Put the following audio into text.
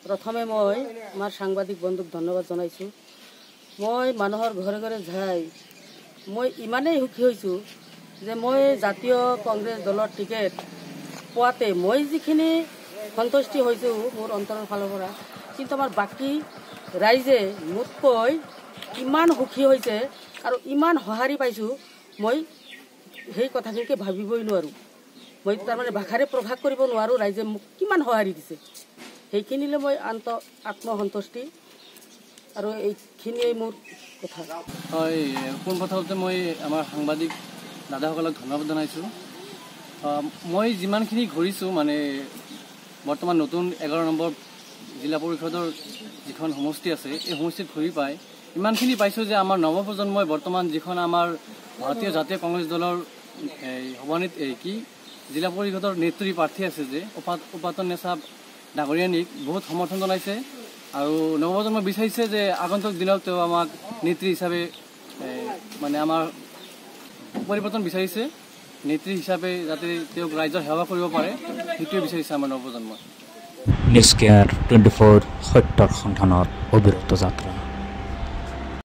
প্ৰথমে মই আমাৰ সাংবাদিক বন্ধুক ধন্যবাদ জনাইছোঁ। মই মানুহৰ ঘৰে ঘৰে যাই মই ইমানেই সুখী হৈছোঁ যে মই জাতীয় কংগ্ৰেছ দলৰ টিকেট পোৱাতে মই যিখিনি সন্তুষ্টি হৈছোঁ মোৰ অন্তৰৰ ফালৰ পৰা, কিন্তু আমাৰ বাকী ৰাইজে মোতকৈ ইমান সুখী হৈছে আৰু ইমান সঁহাৰি পাইছোঁ মই সেই কথাখিনিকে ভাবিবই নোৱাৰোঁ। মই তাৰমানে ভাষাৰে প্ৰকাশ কৰিব নোৱাৰোঁ ৰাইজে মোক কিমান সঁহাৰি দিছে। সেইখিনিলৈ মই আত্মসন্তুষ্টি আৰু এইখিনিয়ে মোৰ কথা। হয়, পোনপ্ৰথমতে মই আমাৰ সাংবাদিক দাদাসকলক ধন্যবাদ জনাইছোঁ। মই যিমানখিনি ঘূৰিছোঁ মানে বৰ্তমান নতুন 11 নম্বৰ জিলা পৰিষদৰ যিখন সমষ্টি আছে এই সমষ্টিত ঘূৰি পাই ইমানখিনি পাইছোঁ যে আমাৰ নৱপ্ৰজন্মই বৰ্তমান যিখন আমাৰ ভাৰতীয় জাতীয় কংগ্ৰেছ দলৰ জিলা পৰিষদৰ নেত্ৰী প্ৰাৰ্থী আছে যে উপাতন নেতা ডাঙৰীয়ানীক বহুত সমৰ্থন জনাইছে আৰু নৱপ্ৰজন্মই বিচাৰিছে যে আগন্তুক দিনত তেওঁ আমাক নেত্ৰী হিচাপে মানে আমাৰ পৰিৱৰ্তন বিচাৰিছে, নেত্ৰী হিচাপে যাতে তেওঁক ৰাইজৰ সেৱা কৰিব পাৰে সেইটোৱে বিচাৰিছে আমাৰ নৱপ্ৰজন্মই। নিউজ কেয়াৰ 24 সত্যৰ সন্ধানত অবিৰত যাত্ৰা।